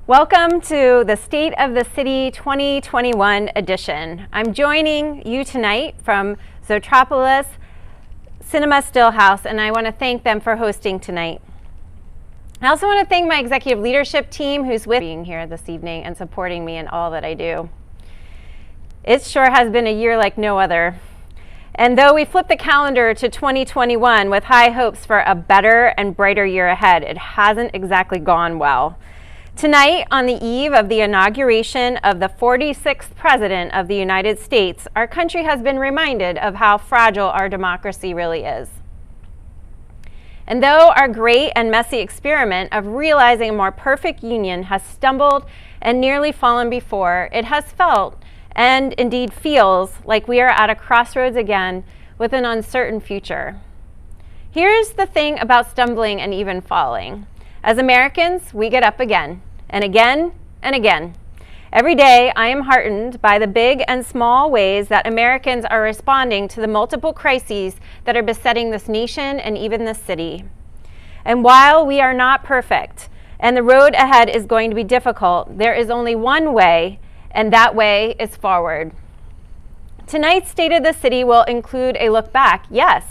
Welcome to the State of the City 2021 edition. I'm joining you tonight from Zoetropolis Cinema Stillhouse, and I want to thank them for hosting tonight. I also want to thank my executive leadership team who's with being here this evening and supporting me in all that I do. It sure has been a year like no other. And though we flipped the calendar to 2021 with high hopes for a better and brighter year ahead, it hasn't exactly gone well. Tonight, on the eve of the inauguration of the 46th President of the United States, our country has been reminded of how fragile our democracy really is. And though our great and messy experiment of realizing a more perfect union has stumbled and nearly fallen before, it has felt, and indeed feels, like we are at a crossroads again with an uncertain future. Here's the thing about stumbling and even falling. As Americans, we get up again, and again, and again. Every day, I am heartened by the big and small ways that Americans are responding to the multiple crises that are besetting this nation and even this city. And while we are not perfect, and the road ahead is going to be difficult, there is only one way, and that way is forward. Tonight's State of the City will include a look back, yes,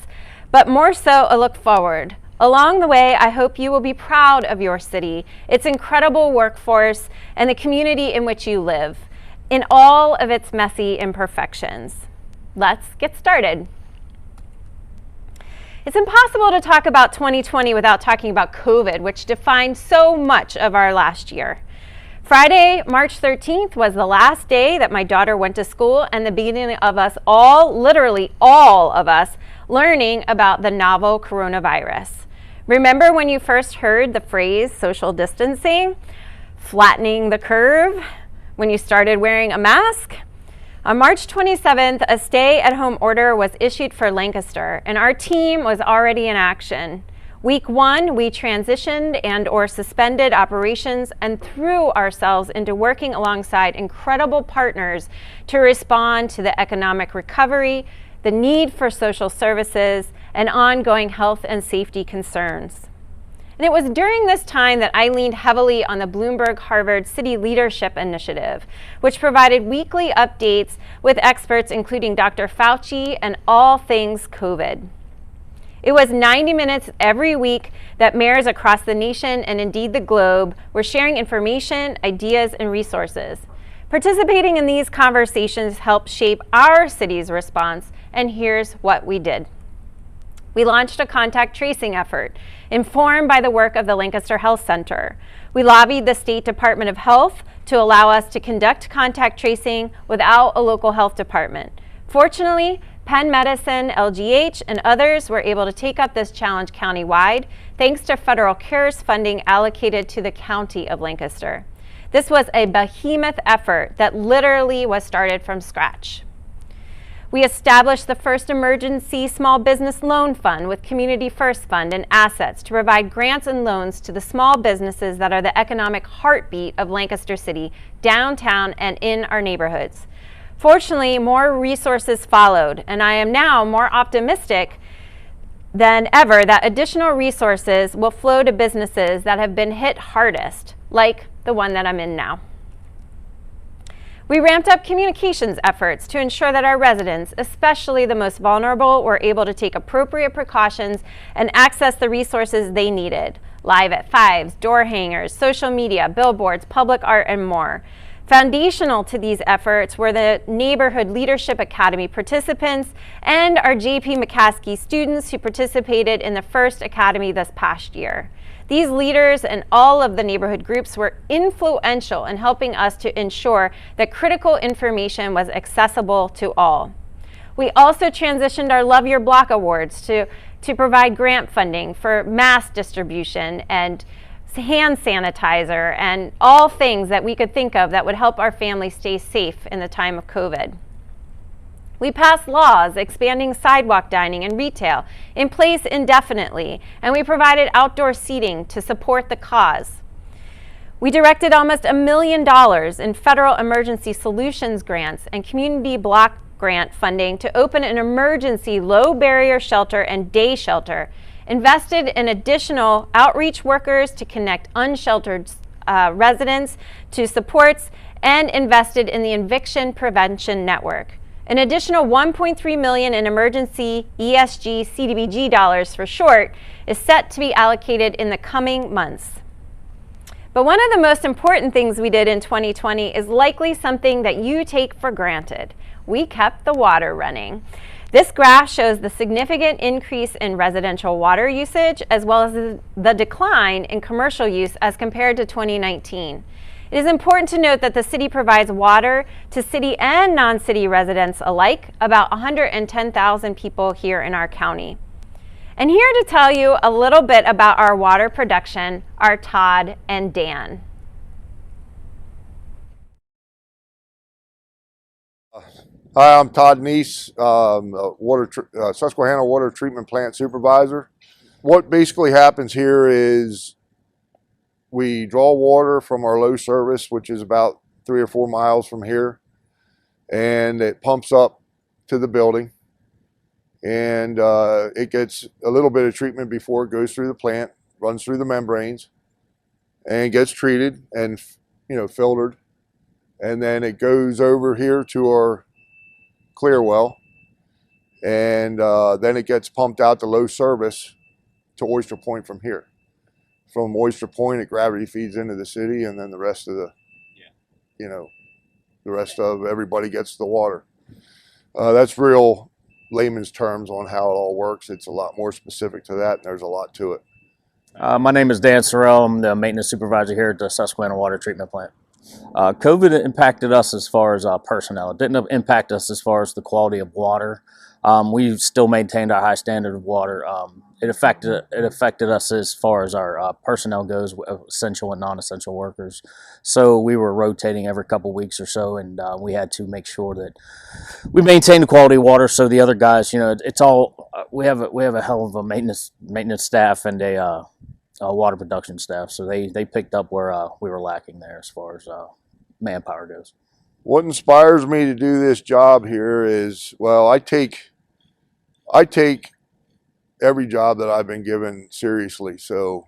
but more so a look forward. Along the way, I hope you will be proud of your city, its incredible workforce, and the community in which you live, in all of its messy imperfections. Let's get started. It's impossible to talk about 2020 without talking about COVID, which defined so much of our last year. Friday, March 13th was the last day that my daughter went to school and the beginning of us all, literally all of us, learning about the novel coronavirus. Remember when you first heard the phrase social distancing, flattening the curve, when you started wearing a mask? On March 27th, a stay-at-home order was issued for Lancaster, and our team was already in action. Week one, we transitioned and/or suspended operations and threw ourselves into working alongside incredible partners to respond to the economic recovery, the need for social services, and ongoing health and safety concerns. And it was during this time that I leaned heavily on the Bloomberg-Harvard City Leadership Initiative, which provided weekly updates with experts including Dr. Fauci and all things COVID. It was 90 minutes every week that mayors across the nation and indeed the globe were sharing information, ideas, and resources. Participating in these conversations helped shape our city's response, and here's what we did. We launched a contact tracing effort, informed by the work of the Lancaster Health Center. We lobbied the State Department of Health to allow us to conduct contact tracing without a local health department. Fortunately, Penn Medicine, LGH, and others were able to take up this challenge countywide, thanks to federal CARES funding allocated to the County of Lancaster. This was a behemoth effort that literally was started from scratch. We established the first emergency small business loan fund with Community First Fund and assets to provide grants and loans to the small businesses that are the economic heartbeat of Lancaster City, downtown, and in our neighborhoods. Fortunately, more resources followed, and I am now more optimistic than ever that additional resources will flow to businesses that have been hit hardest, like the one that I'm in now. We ramped up communications efforts to ensure that our residents, especially the most vulnerable, were able to take appropriate precautions and access the resources they needed. Live at Fives, door hangers, social media, billboards, public art, and more. Foundational to these efforts were the Neighborhood Leadership Academy participants and our J.P. McCaskey students who participated in the first academy this past year. These leaders and all of the neighborhood groups were influential in helping us to ensure that critical information was accessible to all. We also transitioned our Love Your Block Awards to provide grant funding for mask distribution and hand sanitizer and all things that we could think of that would help our families stay safe in the time of COVID. We passed laws expanding sidewalk dining and retail in place indefinitely, and we provided outdoor seating to support the cause. We directed almost $1 million in federal emergency solutions grants and community block grant funding to open an emergency low barrier shelter and day shelter, invested in additional outreach workers to connect unsheltered residents to supports and invested in the eviction prevention network. An additional $1.3 million in emergency ESG CDBG dollars for short is set to be allocated in the coming months. But one of the most important things we did in 2020 is likely something that you take for granted. We kept the water running. This graph shows the significant increase in residential water usage as well as the decline in commercial use as compared to 2019. It is important to note that the city provides water to city and non-city residents alike, about 110,000 people here in our county. And here to tell you a little bit about our water production are Todd and Dan. Hi, I'm Todd Neiss, Susquehannah Water Treatment Plant Supervisor. What basically happens here is we draw water from our low service, which is about 3 or 4 miles from here, and it pumps up to the building. And it gets a little bit of treatment before it goes through the plant, runs through the membranes, and gets treated and filtered. And then it goes over here to our clear well, and then it gets pumped out to low service to Oyster Point from here. From Oyster Point, it gravity feeds into the city, and then the rest of the rest of everybody gets the water. That's real layman's terms on how it all works. It's a lot more specific to that, and there's a lot to it. My name is Danene Sorace. I'm the maintenance supervisor here at the Susquehannah Water Treatment Plant. COVID impacted us as far as personnel. It didn't impact us as far as the quality of water. We still maintained our high standard of water. It affected us as far as our personnel goes, essential and non-essential workers. So we were rotating every couple weeks or so, and we had to make sure that we maintained the quality of water. So the other guys, it's all we have a hell of a maintenance staff and a water production staff. So they picked up where we were lacking there as far as manpower goes. What inspires me to do this job here is, well, I take every job that I've been given seriously. So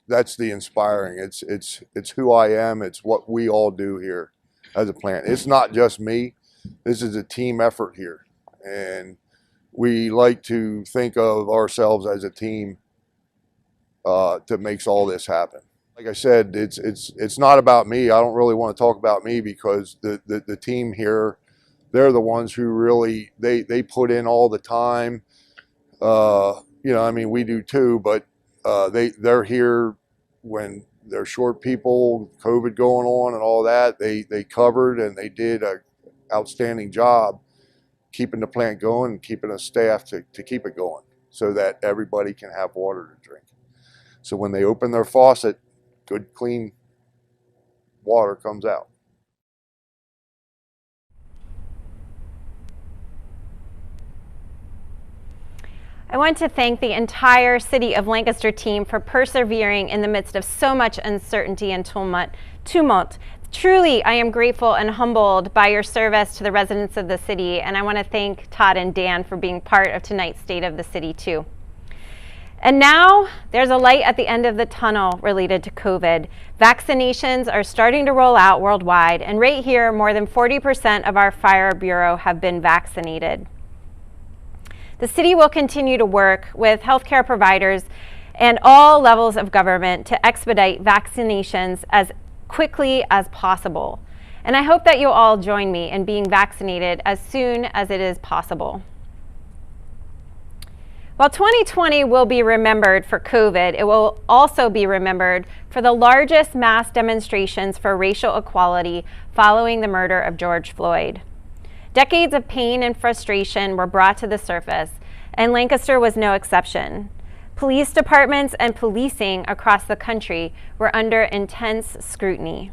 that's the inspiring. It's who I am. It's what we all do here as a plant. It's not just me. This is a team effort here, and we like to think of ourselves as a team that makes all this happen. Like I said, it's not about me. I don't really want to talk about me because the team here, they're the ones who really they put in all the time. I mean, we do too, but they're here when they're short people, COVID going on and all that. They covered, and they did an outstanding job keeping the plant going and keeping us staffed to keep it going so that everybody can have water to drink. So when they open their faucet, good, clean water comes out. I want to thank the entire City of Lancaster team for persevering in the midst of so much uncertainty and tumult. Truly, I am grateful and humbled by your service to the residents of the city, and I want to thank Todd and Dan for being part of tonight's State of the City too. And now there's a light at the end of the tunnel related to COVID. Vaccinations are starting to roll out worldwide, and right here, more than 40% of our fire bureau have been vaccinated. The city will continue to work with healthcare providers and all levels of government to expedite vaccinations as quickly as possible. And I hope that you'll all join me in being vaccinated as soon as it is possible. While 2020 will be remembered for COVID, it will also be remembered for the largest mass demonstrations for racial equality following the murder of George Floyd. Decades of pain and frustration were brought to the surface, and Lancaster was no exception. Police departments and policing across the country were under intense scrutiny.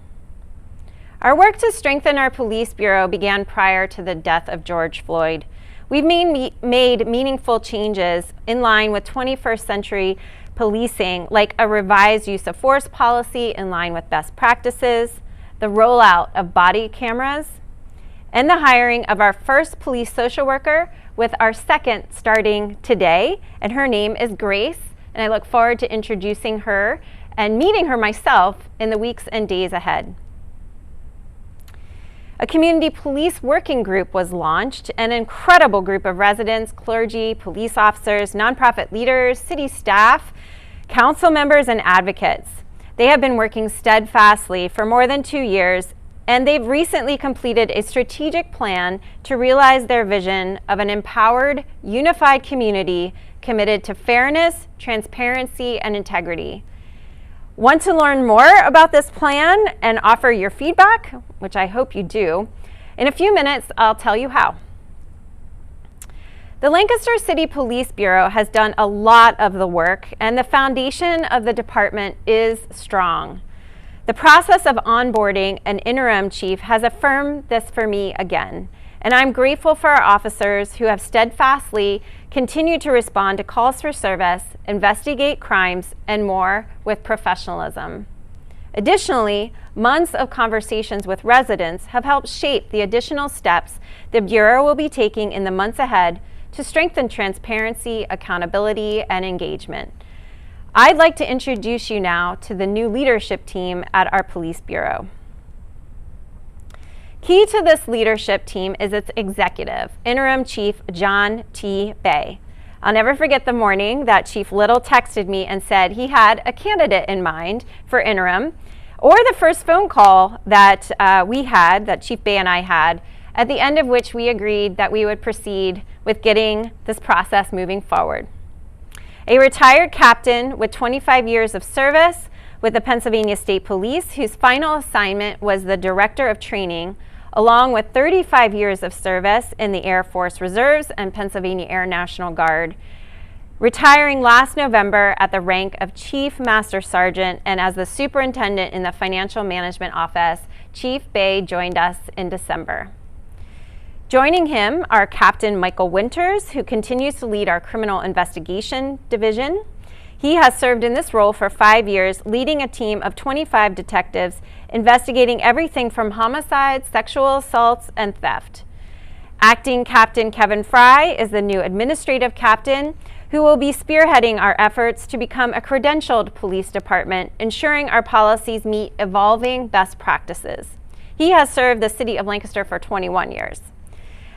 Our work to strengthen our police bureau began prior to the death of George Floyd. We've made meaningful changes in line with 21st century policing, like a revised use of force policy in line with best practices, the rollout of body cameras, and the hiring of our first police social worker, with our second starting today, and her name is Grace, and I look forward to introducing her and meeting her myself in the weeks and days ahead. A community police working group was launched, an incredible group of residents, clergy, police officers, nonprofit leaders, city staff, council members, and advocates. They have been working steadfastly for more than 2 years, and they've recently completed a strategic plan to realize their vision of an empowered, unified community committed to fairness, transparency, and integrity. Want to learn more about this plan and offer your feedback, which I hope you do? In a few minutes, I'll tell you how. The Lancaster City Police Bureau has done a lot of the work, and the foundation of the department is strong. The process of onboarding an interim chief has affirmed this for me again, and I'm grateful for our officers who have steadfastly continued to respond to calls for service, investigate crimes, and more with professionalism. Additionally, months of conversations with residents have helped shape the additional steps the Bureau will be taking in the months ahead to strengthen transparency, accountability, and engagement. I'd like to introduce you now to the new leadership team at our Police Bureau. Key to this leadership team is its executive, Interim Chief John T. Bay. I'll never forget the morning that Chief Little texted me and said he had a candidate in mind for interim, or the first phone call that that Chief Bay and I had, at the end of which we agreed that we would proceed with getting this process moving forward. A retired captain with 25 years of service with the Pennsylvania State Police, whose final assignment was the Director of Training, along with 35 years of service in the Air Force Reserves and Pennsylvania Air National Guard, retiring last November at the rank of Chief Master Sergeant, and as the Superintendent in the Financial Management Office, Chief Bay joined us in December. Joining him are Captain Michael Winters, who continues to lead our Criminal Investigation Division. He has served in this role for 5 years, leading a team of 25 detectives investigating everything from homicides, sexual assaults, and theft. Acting Captain Kevin Fry is the new administrative captain who will be spearheading our efforts to become a credentialed police department, ensuring our policies meet evolving best practices. He has served the City of Lancaster for 21 years.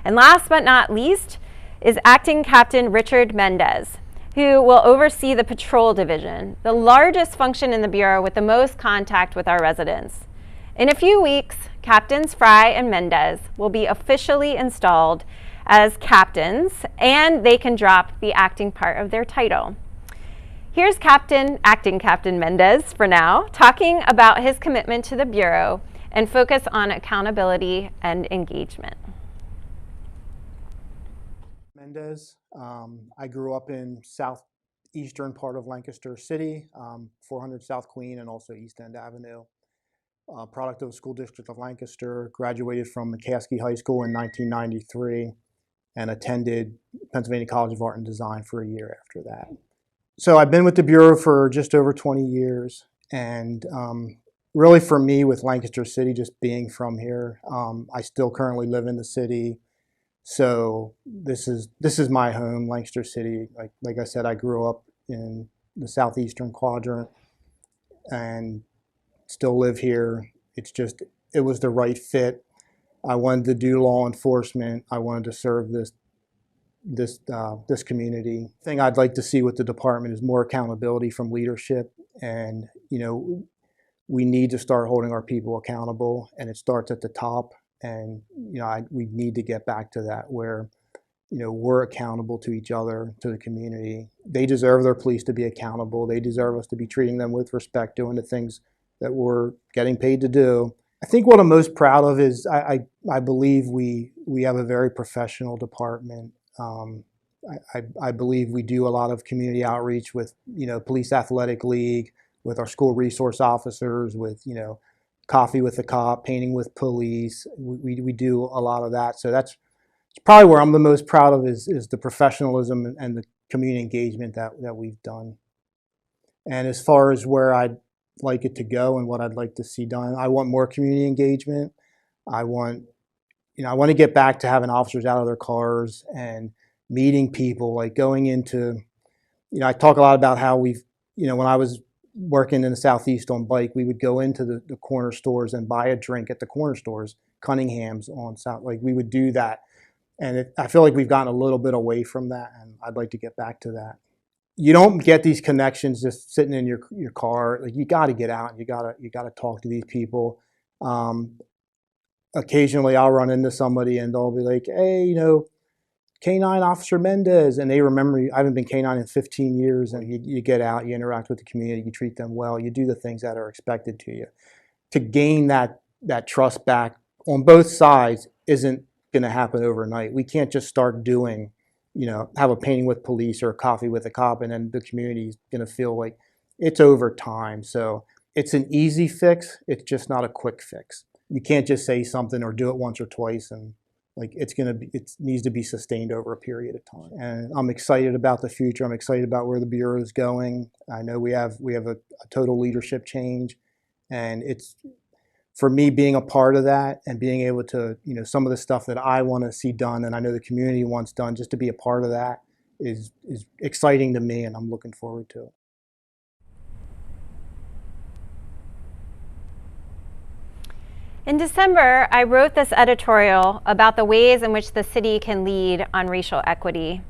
And last but not least is Acting Captain Richard Mendez, who will oversee the Patrol Division, the largest function in the Bureau with the most contact with our residents. In a few weeks, Captains Fry and Mendez will be officially installed as captains, and they can drop the acting part of their title. Here's Acting Captain Mendez for now, talking about his commitment to the Bureau and focus on accountability and engagement. Mendez. I grew up in southeastern part of Lancaster City, 400 South Queen and also East End Avenue. Product of the School District of Lancaster, graduated from McCaskey High School in 1993 and attended Pennsylvania College of Art and Design for a year after that. So I've been with the Bureau for just over 20 years, and really for me with Lancaster City, just being from here, I still currently live in the city. So this is my home, Lancaster City. Like I said, I grew up in the southeastern quadrant and still live here. It was the right fit. I wanted to do law enforcement. I wanted to serve this community. The thing I'd like to see with the department is more accountability from leadership, and we need to start holding our people accountable, and it starts at the top. And we need to get back to that where we're accountable to each other, to the community. They deserve their police to be accountable. They deserve us to be treating them with respect, doing the things that we're getting paid to do. I think what I'm most proud of is I believe we have a very professional department. I believe we do a lot of community outreach with Police Athletic League, with our school resource officers, with Coffee with the Cop, Painting with Police. We do a lot of that. So that's probably where I'm the most proud of is the professionalism and the community engagement that we've done. And as far as where I'd like it to go and what I'd like to see done, I want more community engagement. I want to get back to having officers out of their cars and meeting people, like going into, I talk a lot about how when I was working in the Southeast on bike, we would go into the corner stores and buy a drink at the corner stores, Cunningham's on South. Like we would do that, and I feel like we've gotten a little bit away from that, and I'd like to get back to that. You don't get these connections just sitting in your car. Like you got to get out and you got to talk to these people. Occasionally I'll run into somebody and they'll be like, hey, you know, K9 Officer Mendez, and they remember you. I haven't been K9 in 15 years, and you get out, you interact with the community, you treat them well, you do the things that are expected to you. To gain that trust back on both sides isn't going to happen overnight. We can't just start doing, you know, have a painting with police or a coffee with a cop, and then the community is going to feel like it's over time. So it's an easy fix. It's just not a quick fix. You can't just say something or do it once or twice and like it needs to be sustained over a period of time. And I'm excited about the future. I'm excited about where the Bureau is going. I know we have a total leadership change, and it's, for me, being a part of that and being able to, you know, some of the stuff that I want to see done and I know the community wants done, just to be a part of that is exciting to me, and I'm looking forward to it. In December, I wrote this editorial about the ways in which the city can lead on racial equity.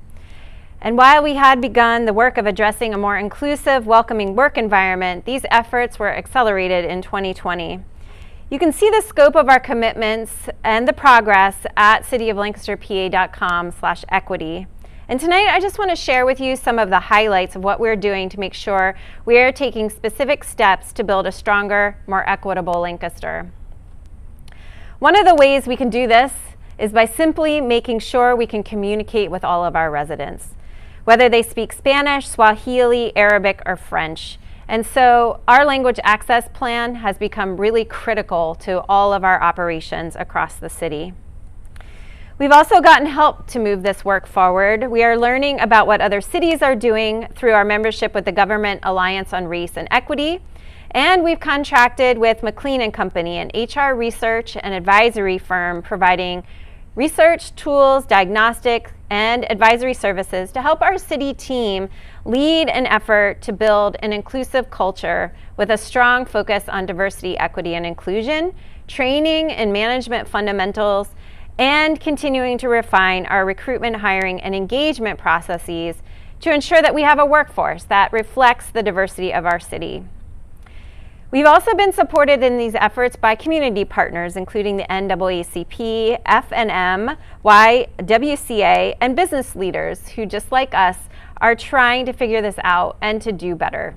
And while we had begun the work of addressing a more inclusive, welcoming work environment, these efforts were accelerated in 2020. You can see the scope of our commitments and the progress at cityoflancasterpa.com/equity. And tonight, I just want to share with you some of the highlights of what we're doing to make sure we are taking specific steps to build a stronger, more equitable Lancaster. One of the ways we can do this is by simply making sure we can communicate with all of our residents, whether they speak Spanish, Swahili, Arabic, or French. And so our language access plan has become really critical to all of our operations across the city. We've also gotten help to move this work forward. We are learning about what other cities are doing through our membership with the Government Alliance on Race and Equity. And we've contracted with McLean & Company, an HR research and advisory firm providing research, tools, diagnostic, and advisory services to help our city team lead an effort to build an inclusive culture with a strong focus on diversity, equity, and inclusion, training and management fundamentals, and continuing to refine our recruitment, hiring, and engagement processes to ensure that we have a workforce that reflects the diversity of our city. We've also been supported in these efforts by community partners, including the NAACP, FNM, YWCA, and business leaders who, just like us, are trying to figure this out and to do better.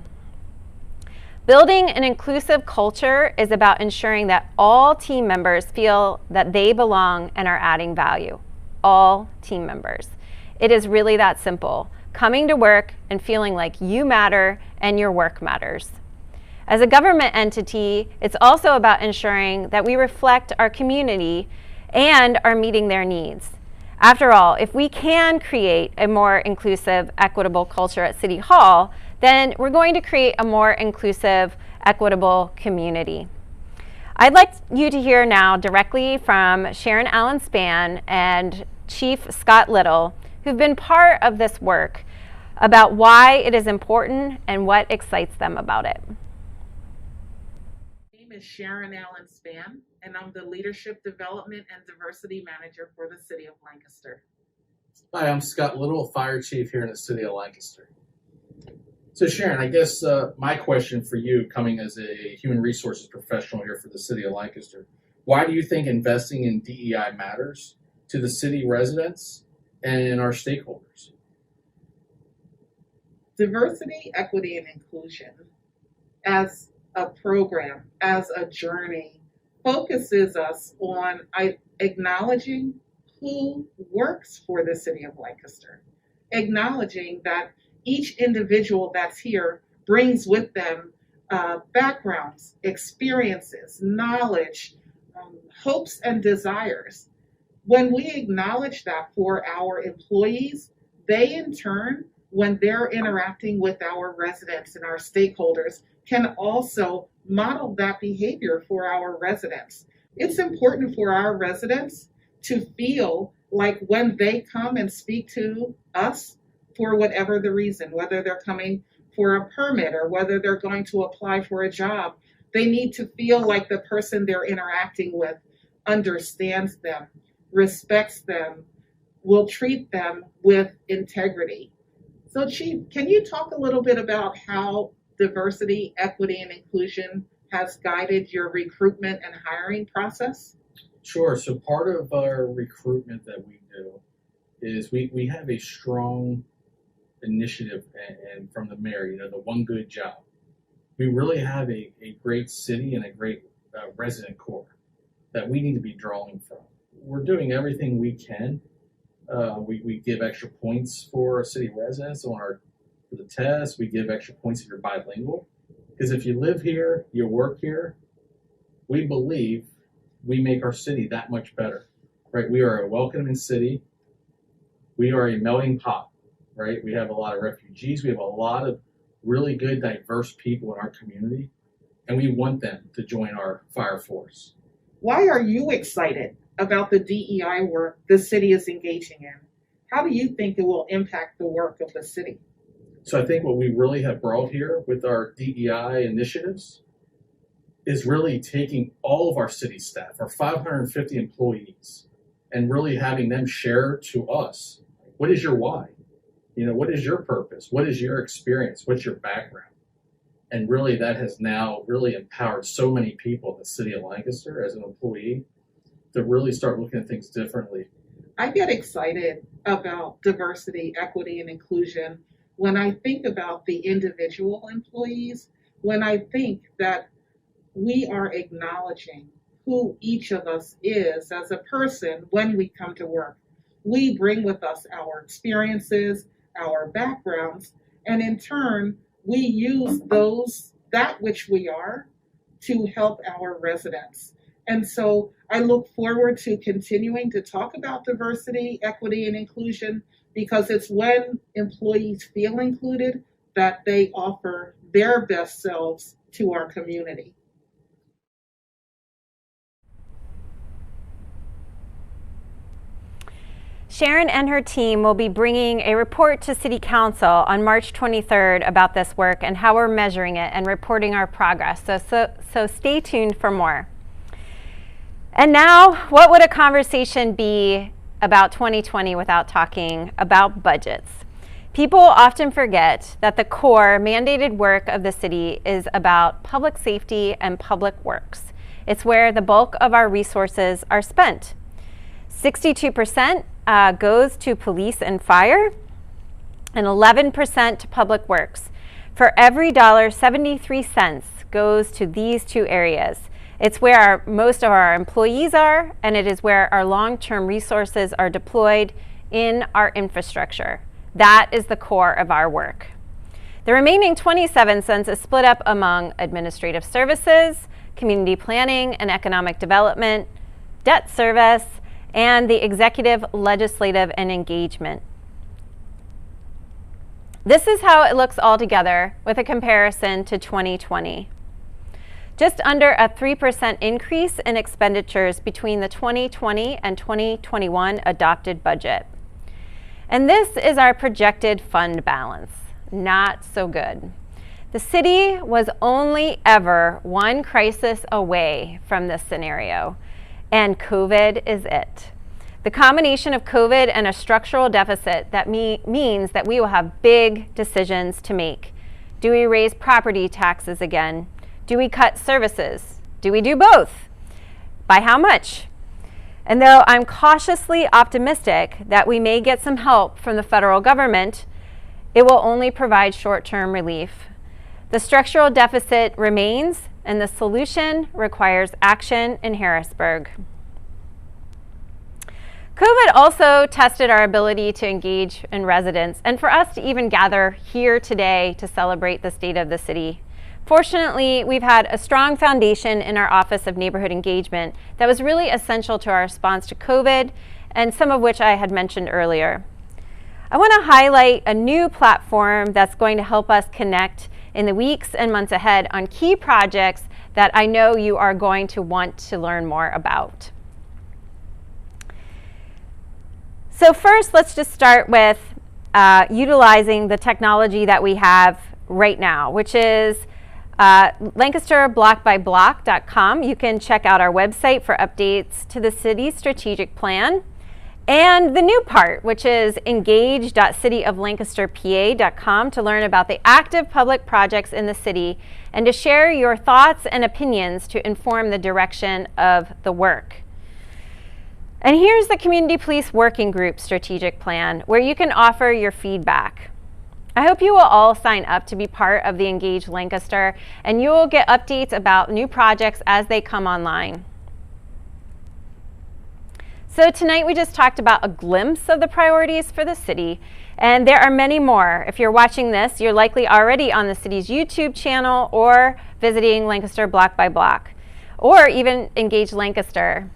Building an inclusive culture is about ensuring that all team members feel that they belong and are adding value. All team members. It is really that simple. Coming to work and feeling like you matter and your work matters. As a government entity, it's also about ensuring that we reflect our community and are meeting their needs. After all, if we can create a more inclusive, equitable culture at City Hall, then we're going to create a more inclusive, equitable community. I'd like you to hear now directly from Sharon Spann and Chief Scott Little, who've been part of this work, about why it is important and what excites them about it. My name is Sharon Spann, and I'm the Leadership Development and Diversity Manager for the City of Lancaster. Hi, I'm Scott Little, Fire Chief here in the City of Lancaster. So Sharon, I guess my question for you, coming as a human resources professional here for the City of Lancaster, why do you think investing in DEI matters to the city residents and our stakeholders? Diversity, equity, and inclusion as a program, as a journey, focuses us on acknowledging who works for the City of Lancaster, acknowledging that each individual that's here brings with them backgrounds, experiences, knowledge, hopes, and desires. When we acknowledge that for our employees, they in turn, when they're interacting with our residents and our stakeholders, can also model that behavior for our residents. It's important for our residents to feel like when they come and speak to us, for whatever the reason, whether they're coming for a permit or whether they're going to apply for a job. They need to feel like the person they're interacting with understands them, respects them, will treat them with integrity. So Chief, can you talk a little bit about how diversity, equity, and inclusion has guided your recruitment and hiring process? Sure. So part of our recruitment that we do is we have a strong initiative and from the mayor, the one good job. We really have a great city and a great resident core that we need to be drawing from. We're doing everything we can. We give extra points for city residents for the test. We give extra points if you're bilingual. Because if you live here, you work here, we believe we make our city that much better, right? We are a welcoming city. We are a melting pot, right? We have a lot of refugees. We have a lot of really good, diverse people in our community, and we want them to join our fire force. Why are you excited about the DEI work the city is engaging in? How do you think it will impact the work of the city? So I think what we really have brought here with our DEI initiatives is really taking all of our city staff, our 550 employees, and really having them share to us, what is your why? What is your purpose? What is your experience? What's your background? And really that has now really empowered so many people in the city of Lancaster as an employee to really start looking at things differently. I get excited about diversity, equity, and inclusion when I think about the individual employees, when I think that we are acknowledging who each of us is as a person when we come to work. We bring with us our experiences, our backgrounds, and in turn, we use that which we are to help our residents. And so I look forward to continuing to talk about diversity, equity, and inclusion, because it's when employees feel included that they offer their best selves to our community. Sharon and her team will be bringing a report to City Council on March 23rd about this work and how we're measuring it and reporting our progress. So stay tuned for more. And now, what would a conversation be about 2020 without talking about budgets? People often forget that the core mandated work of the city is about public safety and public works. It's where the bulk of our resources are spent. 62% goes to police and fire, and 11% to public works. For every dollar, 73 cents goes to these two areas. It's where most of our employees are, and it is where our long-term resources are deployed in our infrastructure. That is the core of our work. The remaining 27 cents is split up among administrative services, community planning and economic development, debt service, and the executive, legislative, and engagement. This is how it looks all together with a comparison to 2020. Just under a 3% increase in expenditures between the 2020 and 2021 adopted budget. And this is our projected fund balance. Not so good. The city was only ever one crisis away from this scenario, and COVID is it. The combination of COVID and a structural deficit that means that we will have big decisions to make. Do we raise property taxes again? Do we cut services? Do we do both? By how much? And though I'm cautiously optimistic that we may get some help from the federal government, it will only provide short-term relief. The structural deficit remains, and the solution requires action in Harrisburg. COVID also tested our ability to engage in residents and for us to even gather here today to celebrate the state of the city. Fortunately, we've had a strong foundation in our Office of Neighborhood Engagement that was really essential to our response to COVID, and some of which I had mentioned earlier. I want to highlight a new platform that's going to help us connect in the weeks and months ahead on key projects that I know you are going to want to learn more about. So first, let's just start with utilizing the technology that we have right now, which is lancasterblockbyblock.com. You can check out our website for updates to the city's strategic plan. And the new part, which is engage.cityoflancasterpa.com, to learn about the active public projects in the city and to share your thoughts and opinions to inform the direction of the work. And here's the Community Police Working Group strategic plan, where you can offer your feedback. I hope you will all sign up to be part of the Engage Lancaster, and you will get updates about new projects as they come online. So tonight we just talked about a glimpse of the priorities for the city, and there are many more. If you're watching this, you're likely already on the city's YouTube channel or visiting Lancaster Block by Block, or even Engage Lancaster.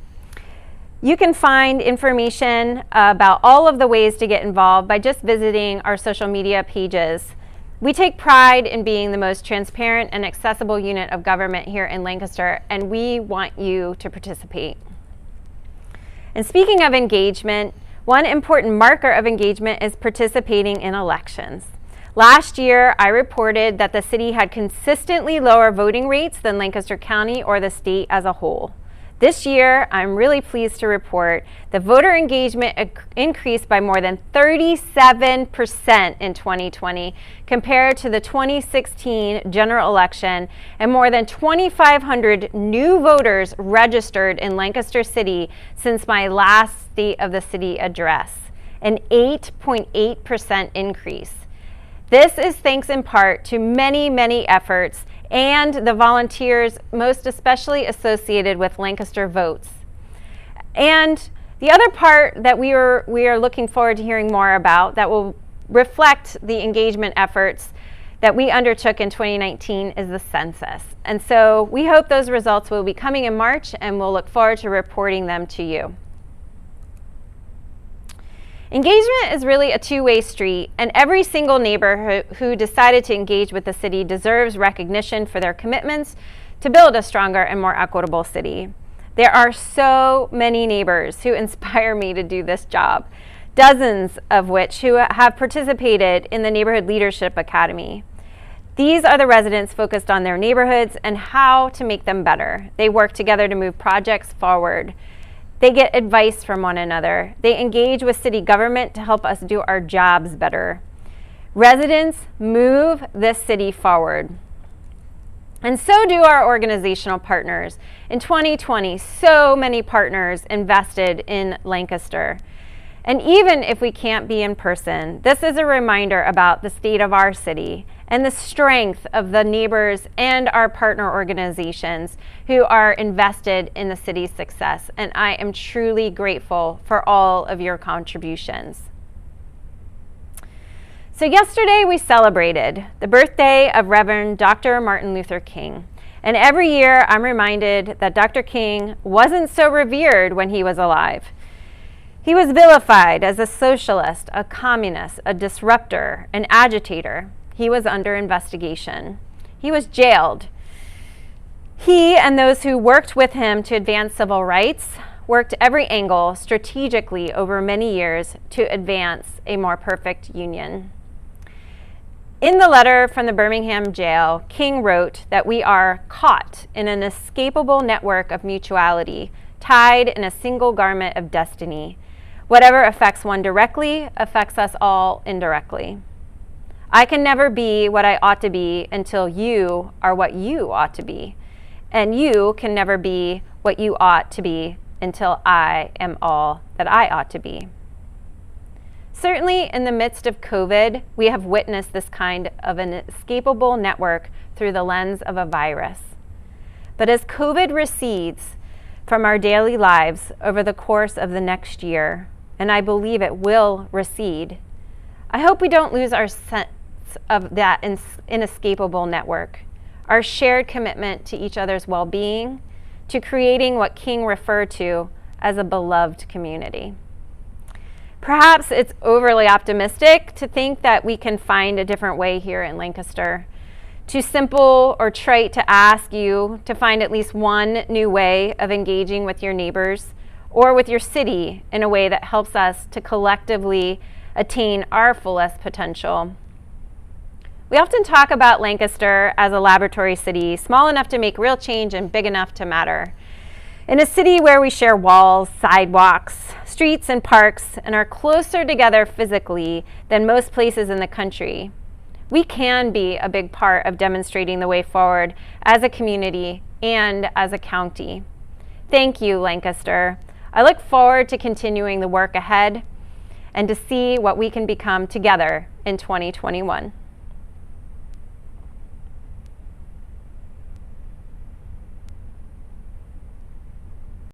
You can find information about all of the ways to get involved by just visiting our social media pages. We take pride in being the most transparent and accessible unit of government here in Lancaster, and we want you to participate. And speaking of engagement, one important marker of engagement is participating in elections. Last year, I reported that the city had consistently lower voting rates than Lancaster County or the state as a whole. This year, I'm really pleased to report that voter engagement increased by more than 37% in 2020 compared to the 2016 general election, and more than 2,500 new voters registered in Lancaster City since my last State of the City address, an 8.8% increase. This is thanks in part to many, many efforts and the volunteers most especially associated with Lancaster Votes. And the other part that we are looking forward to hearing more about that will reflect the engagement efforts that we undertook in 2019 is the census. And so we hope those results will be coming in March, and we'll look forward to reporting them to you. Engagement is really a two-way street, and every single neighbor who decided to engage with the city deserves recognition for their commitments to build a stronger and more equitable city. There are so many neighbors who inspire me to do this job, dozens of which who have participated in the Neighborhood Leadership Academy. These are the residents focused on their neighborhoods and how to make them better. They work together to move projects forward. They get advice from one another. They engage with city government to help us do our jobs better. Residents move this city forward. And so do our organizational partners. In 2020, so many partners invested in Lancaster. And even if we can't be in person, this is a reminder about the state of our city and the strength of the neighbors and our partner organizations who are invested in the city's success. And I am truly grateful for all of your contributions. So yesterday we celebrated the birthday of Reverend Dr. Martin Luther King. And every year I'm reminded that Dr. King wasn't so revered when he was alive. He was vilified as a socialist, a communist, a disruptor, an agitator. He was under investigation. He was jailed. He and those who worked with him to advance civil rights worked every angle strategically over many years to advance a more perfect union. In the letter from the Birmingham jail, King wrote that we are caught in an inescapable network of mutuality, tied in a single garment of destiny. Whatever affects one directly affects us all indirectly. I can never be what I ought to be until you are what you ought to be. And you can never be what you ought to be until I am all that I ought to be. Certainly in the midst of COVID, we have witnessed this kind of an inescapable network through the lens of a virus. But as COVID recedes from our daily lives over the course of the next year, and I believe it will recede, I hope we don't lose our sense of that inescapable network, our shared commitment to each other's well-being, to creating what King referred to as a beloved community. Perhaps it's overly optimistic to think that we can find a different way here in Lancaster. Too simple or trite to ask you to find at least one new way of engaging with your neighbors or with your city in a way that helps us to collectively attain our fullest potential. We often talk about Lancaster as a laboratory city, small enough to make real change and big enough to matter. In a city where we share walls, sidewalks, streets, and parks, and are closer together physically than most places in the country, we can be a big part of demonstrating the way forward as a community and as a county. Thank you, Lancaster. I look forward to continuing the work ahead and to see what we can become together in 2021.